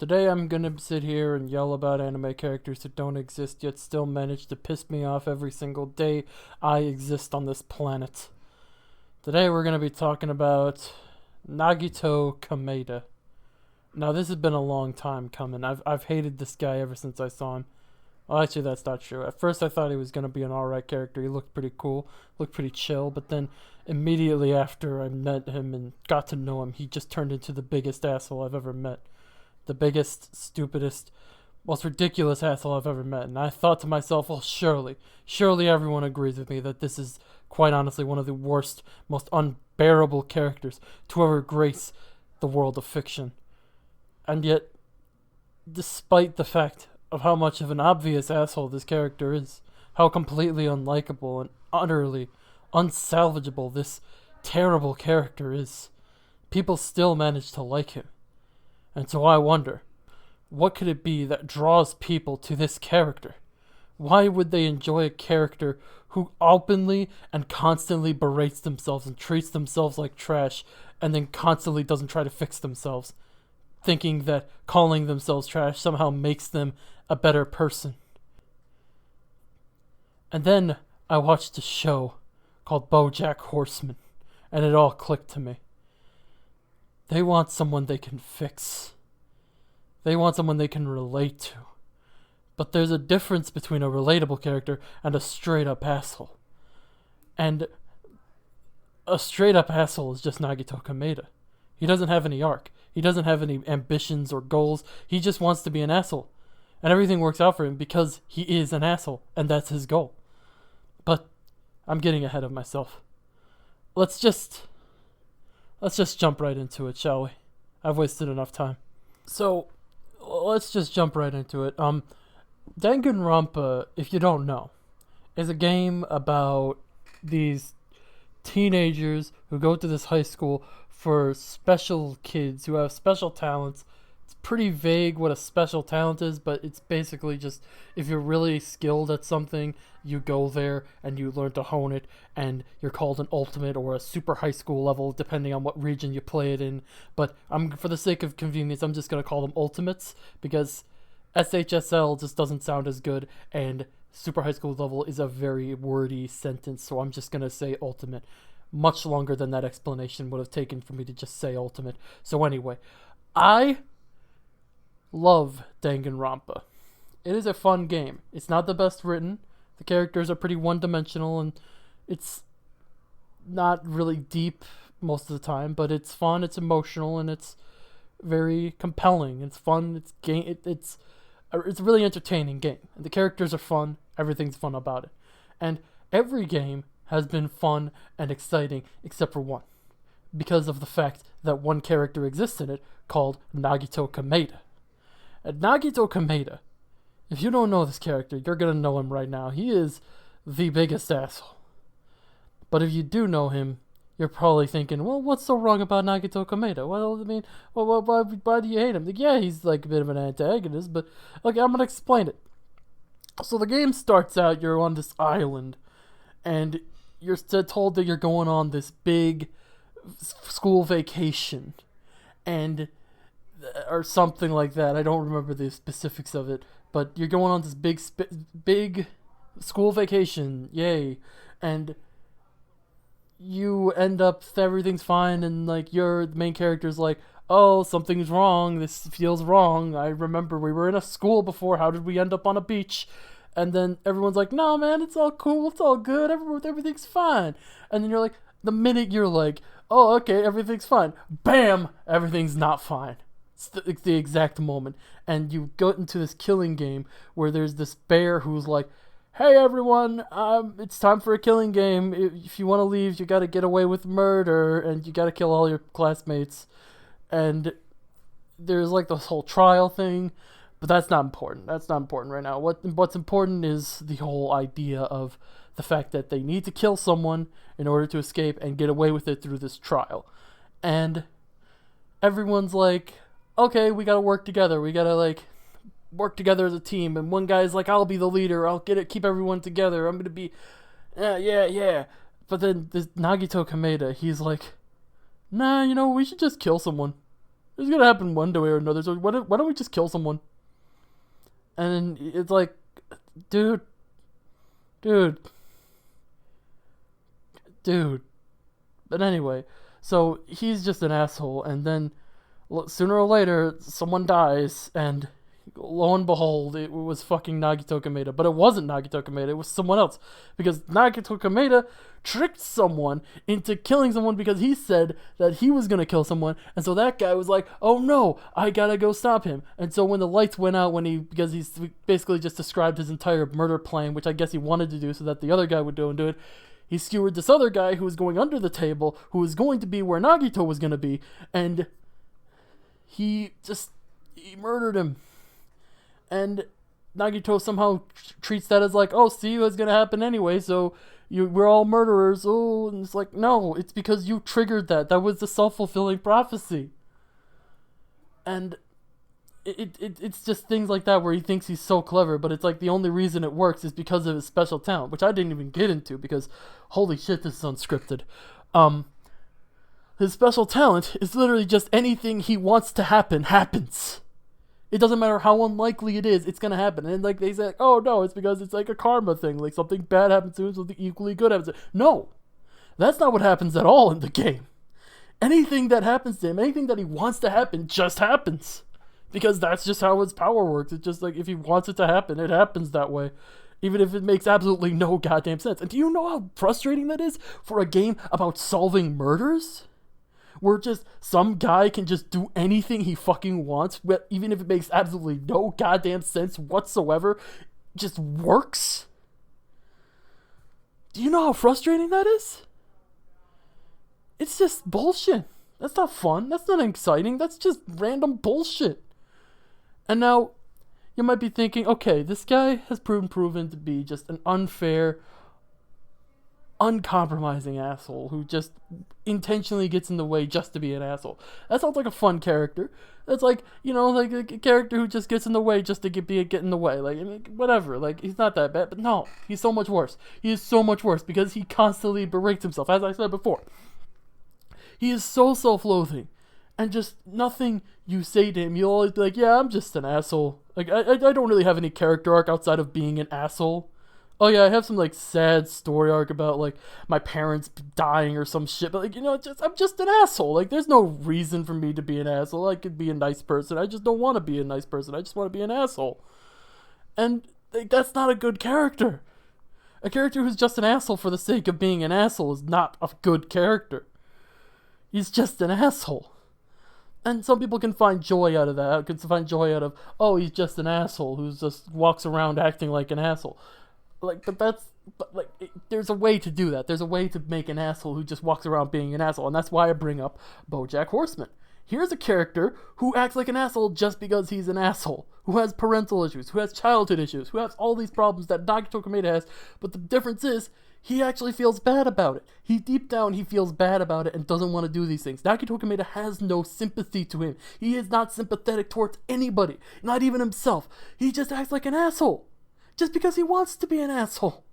Today I'm gonna sit here and yell about anime characters who don't exist yet still manage to piss me off every single day I exist on this planet. Today we're gonna be talking about Nagito Komaeda. Now this has been a long time coming. I've hated this guy ever since I saw him. Well, actually, that's not true. At first, I thought he was going to be an alright character. He looked pretty cool, looked pretty chill, but then immediately after I met him and got to know him, he just turned into the biggest asshole I've ever met. The biggest, stupidest, most ridiculous asshole I've ever met. And I thought to myself, well, surely everyone agrees with me that this is, quite honestly, one of the worst, most unbearable characters to ever grace the world of fiction. And yet, despite the fact of how much of an obvious asshole this character is, how completely unlikable and utterly unsalvageable this terrible character is, people still manage to like him. And so I wonder, what could it be that draws people to this character? Why would they enjoy a character who openly and constantly berates themselves and treats themselves like trash and then constantly doesn't try to fix themselves, thinking that calling themselves trash somehow makes them a better person? And then I watched a show called BoJack Horseman, and it all clicked to me. They want someone they can fix. They want someone they can relate to. But there's a difference between a relatable character and a straight-up asshole. And a straight-up asshole is just Nagito Komaeda. He doesn't have any arc. He doesn't have any ambitions or goals. He just wants to be an asshole. And everything works out for him because he is an asshole, and that's his goal. But I'm getting ahead of myself. Let's just jump right into it, shall we? I've wasted enough time. So, let's just jump right into it. Danganronpa, if you don't know, is a game about these teenagers who go to this high school for special kids who have special talents. It's pretty vague what a special talent is, but it's basically just if you're really skilled at something, you go there and you learn to hone it, and you're called an ultimate or a super high school level, depending on what region you play it in. But for the sake of convenience, I'm just going to call them ultimates, because SHSL just doesn't sound as good, and super high school level is a very wordy sentence, so I'm just going to say ultimate. Much longer than that explanation would have taken for me to just say ultimate. So anyway, I love Danganronpa. It is a fun game. It's not the best written. The characters are pretty one-dimensional, and it's not really deep most of the time, but it's fun, it's emotional, and it's very compelling. It's fun, it's a really entertaining game. And the characters are fun, everything's fun about it. And every game has been fun and exciting except for one, because of the fact that one character exists in it called Nagito Komaeda. And Nagito Komaeda, if you don't know this character, you're going to know him right now. He is the biggest asshole. But if you do know him, you're probably thinking, well, what's so wrong about Nagito Komaeda? Well, I mean, why do you hate him? Like, yeah, he's like a bit of an antagonist, but okay, I'm going to explain it. So the game starts out, you're on this island, and you're told that you're going on this big school vacation, and or something like that. I don't remember the specifics of it, but you're going on this big school vacation, yay, and you end up, everything's fine, and like the main character's like, oh, something's wrong, this feels wrong, I remember we were in a school before, how did we end up on a beach? And then everyone's like, no, man, it's all cool, it's all good, everything's fine. And then you're like, the minute you're like, oh, okay, everything's fine, bam, everything's not fine. It's the exact moment. And you go into this killing game where there's this bear who's like, hey, everyone, it's time for a killing game. If you want to leave, you got to get away with murder, and you got to kill all your classmates. And there's like this whole trial thing. But that's not important. That's not important right now. What's important is the whole idea of the fact that they need to kill someone in order to escape and get away with it through this trial. And everyone's like, okay, we gotta work together. We gotta like work together as a team. And one guy's like, I'll be the leader. I'll keep everyone together. I'm gonna be, yeah. But then this Nagito Komaeda, he's like, nah, we should just kill someone. It's gonna happen one way or another. So why don't we just kill someone? And it's like, dude. But anyway, so he's just an asshole, and then sooner or later, someone dies, and lo and behold, it was fucking Nagito Komaeda. But it wasn't Nagito Komaeda, it was someone else. Because Nagito Komaeda tricked someone into killing someone because he said that he was gonna kill someone, and so that guy was like, oh no, I gotta go stop him. And so when the lights went out, because he's basically just described his entire murder plan, which I guess he wanted to do so that the other guy would go and do it, he skewered this other guy who was going under the table, who was going to be where Nagito was gonna be, and he murdered him. And Nagito somehow treats that as like, oh, see what's gonna happen anyway, so we're all murderers. Oh, and it's like, no, it's because you triggered that. That was the self-fulfilling prophecy. And it's just things like that where he thinks he's so clever, but it's like the only reason it works is because of his special talent, which I didn't even get into because holy shit, this is unscripted. His special talent is literally just anything he wants to happen happens. It doesn't matter how unlikely it is, it's gonna happen. And like they say, oh no, it's because it's like a karma thing. Like something bad happens to him, something equally good happens to him. No, that's not what happens at all in the game. Anything that happens to him, anything that he wants to happen, just happens. Because that's just how his power works. It's just like if he wants it to happen, it happens that way. Even if it makes absolutely no goddamn sense. And do you know how frustrating that is for a game about solving murders? Where just some guy can just do anything he fucking wants, even if it makes absolutely no goddamn sense whatsoever, just works? Do you know how frustrating that is? It's just bullshit. That's not fun. That's not exciting. That's just random bullshit. And now, you might be thinking, okay, this guy has proven to be just an unfair, uncompromising asshole who just intentionally gets in the way just to be an asshole. That sounds like a fun character. That's like, like a character who just gets in the way just to get in the way. Like, I mean, whatever. Like, he's not that bad. But no, he's so much worse. He is so much worse because he constantly berates himself, as I said before. He is so self-loathing. And just nothing you say to him, you'll always be like, yeah, I'm just an asshole. Like, I don't really have any character arc outside of being an asshole. Oh yeah, I have some like sad story arc about like my parents dying or some shit, but like, I'm just an asshole. Like, there's no reason for me to be an asshole. I could be a nice person. I just don't want to be a nice person. I just want to be an asshole. And like, that's not a good character. A character who's just an asshole for the sake of being an asshole is not a good character. He's just an asshole. And some people can find joy out of that. Can find joy out of, oh, he's just an asshole who just walks around acting like an asshole. There's a way to do that. There's a way to make an asshole who just walks around being an asshole. And that's why I bring up BoJack Horseman. Here's a character who acts like an asshole just because he's an asshole. Who has parental issues, who has childhood issues, who has all these problems that Nagito Komaeda has. But the difference is, he actually feels bad about it. Deep down, he feels bad about it and doesn't want to do these things. Nagito Komaeda has no sympathy to him. He is not sympathetic towards anybody, not even himself. He just acts like an asshole, just because he wants to be an asshole.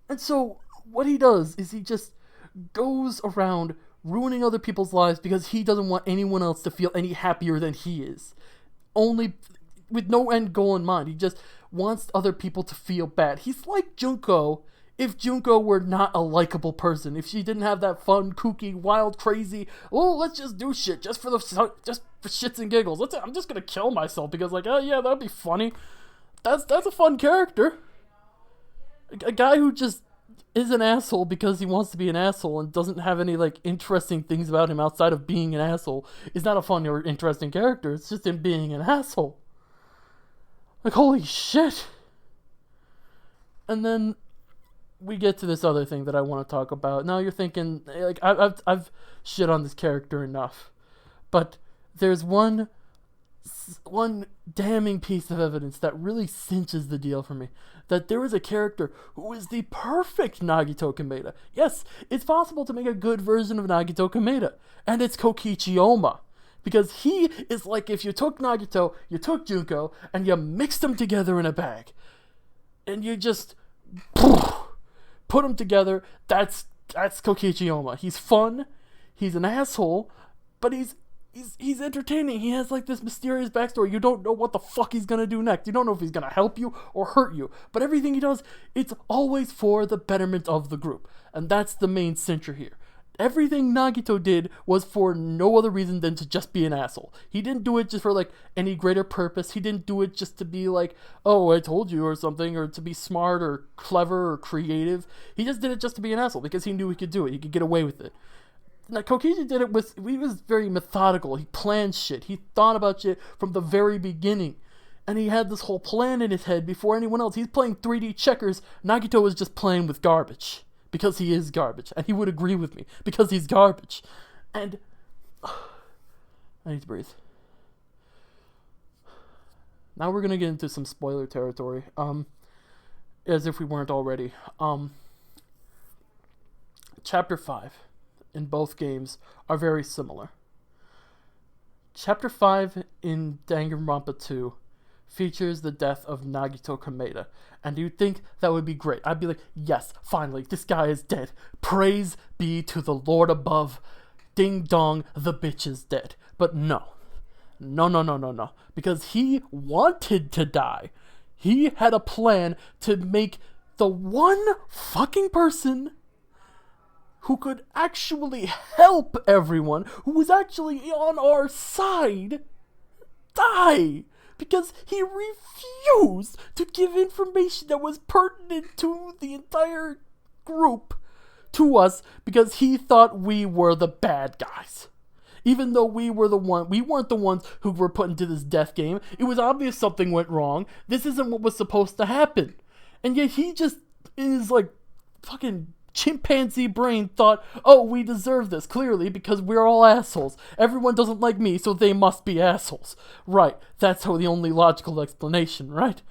And so, what he does is he just goes around ruining other people's lives because he doesn't want anyone else to feel any happier than he is. Only with no end goal in mind. He just wants other people to feel bad. He's like Junko. If Junko were not a likable person, if she didn't have that fun, kooky, wild, crazy, oh, let's just do shit just for shits and giggles. I'm just gonna kill myself because, like, oh yeah, that'd be funny. That's a fun character. A guy who just is an asshole because he wants to be an asshole and doesn't have any like interesting things about him outside of being an asshole is not a fun or interesting character. It's just him being an asshole. Like, holy shit. And then we get to this other thing that I want to talk about. Now you're thinking, like, I've shit on this character enough, but there's one damning piece of evidence that really cinches the deal for me. That there is a character who is the perfect Nagito Komaeda. Yes, it's possible to make a good version of Nagito Komaeda, and it's Kokichi Oma. Because he is like if you took Nagito, you took Junko, and you mixed them together in a bag. And you just put them together. That's Kokichi Oma. He's fun, he's an asshole, but he's he's entertaining. He has like this mysterious backstory. You don't know what the fuck he's gonna do next. You don't know if he's gonna help you or hurt you. But everything he does, it's always for the betterment of the group. And that's the main center here. Everything Nagito did was for no other reason than to just be an asshole. He didn't do it just for like any greater purpose. He didn't do it just to be like, oh, I told you or something, or to be smart or clever or creative. He just did it just to be an asshole because he knew he could do it. He could get away with it. Now, Kokichi did it he was very methodical. He planned shit. He thought about shit from the very beginning. And he had this whole plan in his head before anyone else. He's playing 3D checkers. Nagito was just playing with garbage. Because he is garbage. And he would agree with me. Because he's garbage. And I need to breathe. Now we're going to get into some spoiler territory. As if we weren't already. Chapter 5 in both games are very similar. Chapter 5 in Danganronpa 2 features the death of Nagito Komaeda. And you'd think that would be great. I'd be like, yes, finally, this guy is dead. Praise be to the Lord above. Ding dong, the bitch is dead. But no. No. Because he wanted to die. He had a plan to make the one fucking person who could actually help everyone, who was actually on our side, die. Because he refused to give information that was pertinent to the entire group to us because he thought we were the bad guys. Even though we weren't the ones who were put into this death game. It was obvious something went wrong. This isn't what was supposed to happen. And yet he just, in his like fucking chimpanzee brain, thought, oh, we deserve this, clearly, because we're all assholes. Everyone doesn't like me, so they must be assholes. Right, that's how the only logical explanation, right?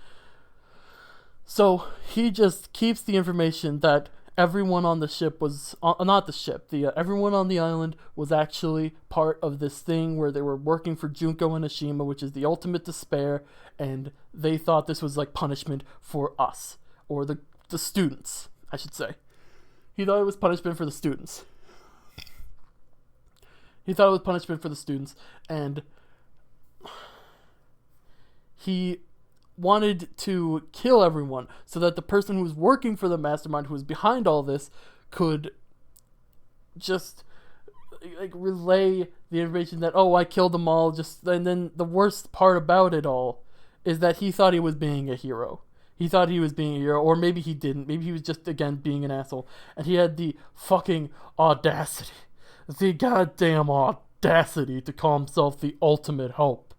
So, he just keeps the information that everyone on the ship was, not the ship, everyone on the island was actually part of this thing where they were working for Junko and Ashima, which is the ultimate despair, and they thought this was like punishment for us, or the students, I should say. He thought it was punishment for the students. And he wanted to kill everyone so that the person who was working for the mastermind, who was behind all this, could just like relay the information that, oh, I killed them all. And then the worst part about it all is that he thought he was being a hero. Or maybe he didn't. Maybe he was just, again, being an asshole. And he had the fucking audacity. The goddamn audacity to call himself the ultimate hope.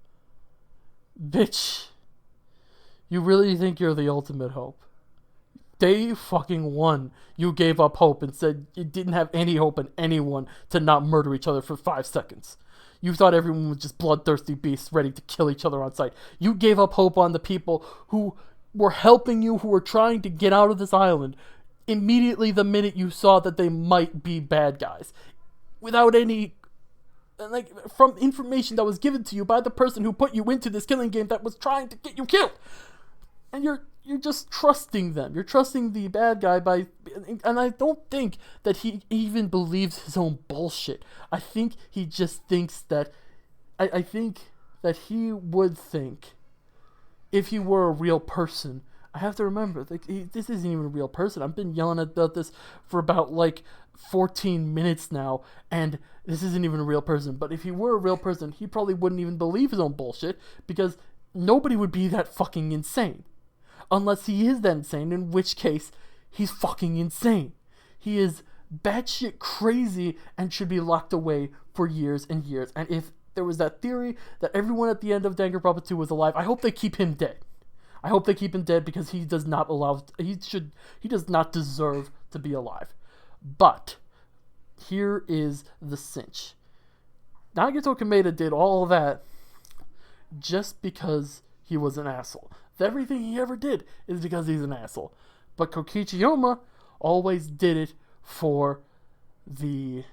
Bitch. You really think you're the ultimate hope? Day fucking one, you gave up hope and said you didn't have any hope in anyone to not murder each other for 5 seconds. You thought everyone was just bloodthirsty beasts ready to kill each other on sight. You gave up hope on the people who were helping you, who were trying to get out of this island, immediately the minute you saw that they might be bad guys. Without any, like, from information that was given to you by the person who put you into this killing game that was trying to get you killed. And you're just trusting them. You're trusting the bad guy and I don't think that he even believes his own bullshit. I think he just thinks that, I think that he would think, if he were a real person, I have to remember, this isn't even a real person. I've been yelling about this for about, 14 minutes now, and this isn't even a real person. But if he were a real person, he probably wouldn't even believe his own bullshit, because nobody would be that fucking insane. Unless he is that insane, in which case, he's fucking insane. He is batshit crazy and should be locked away for years and years. And if there was that theory that everyone at the end of Danganronpa 2 was alive, I hope they keep him dead. I hope they keep him dead because he does not deserve to be alive. But here is the cinch. Nagito Komaeda did all of that just because he was an asshole. Everything he ever did is because he's an asshole. But Kokichi always did it for the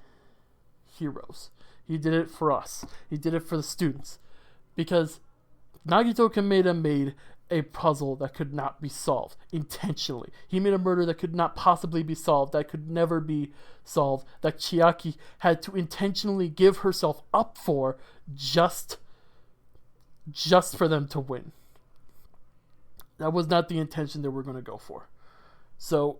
heroes. He did it for us. He did it for the students. Because Nagito Komaeda made a puzzle that could not be solved intentionally. He made a murder that could not possibly be solved, that could never be solved, that Chiaki had to intentionally give herself up for just for them to win. That was not the intention they were going to go for. So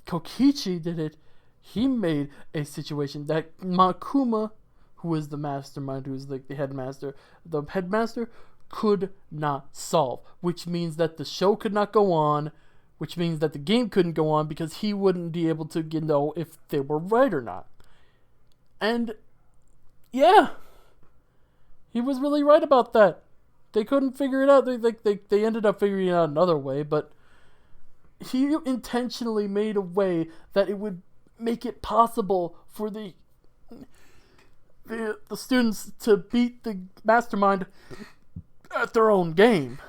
Kokichi did it. He made a situation that Makuma, who is the mastermind, who is like the headmaster, could not solve, which means that the show could not go on, which means that the game couldn't go on because he wouldn't be able to know if they were right or not. And yeah, he was really right about that. They couldn't figure it out. They ended up figuring it out another way, but he intentionally made a way that it would make it possible for the students to beat the mastermind at their own game.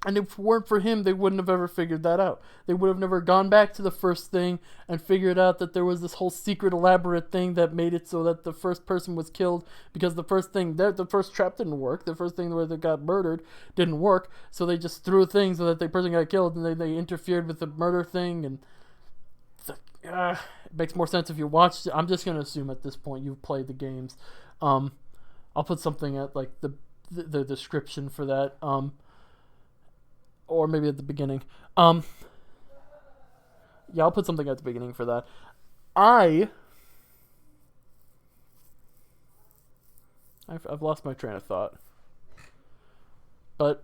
And if it weren't for him, they wouldn't have ever figured that out. They would have never gone back to the first thing and figured out that there was this whole secret elaborate thing that made it so that the first person was killed, because the first trap didn't work. The first thing where they got murdered didn't work, so they just threw things so that the person got killed, and they interfered with the murder thing. And it makes more sense if you watched it. I'm just going to assume at this point you've played the games. I'll put something at like the description for that. Or maybe at the beginning. Yeah, I'll put something at the beginning for that. I've lost my train of thought. But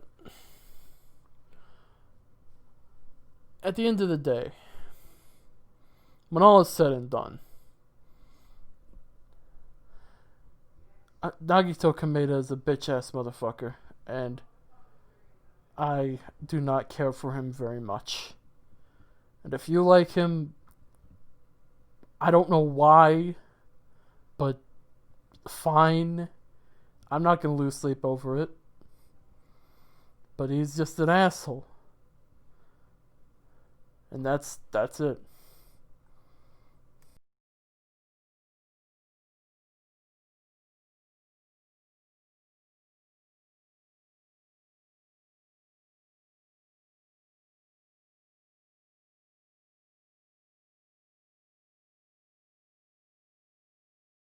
at the end of the day, when all is said and done, Nagito Komaeda is a bitch-ass motherfucker, and I do not care for him very much. And if you like him, I don't know why, but fine. I'm not going to lose sleep over it. But he's just an asshole. And that's it.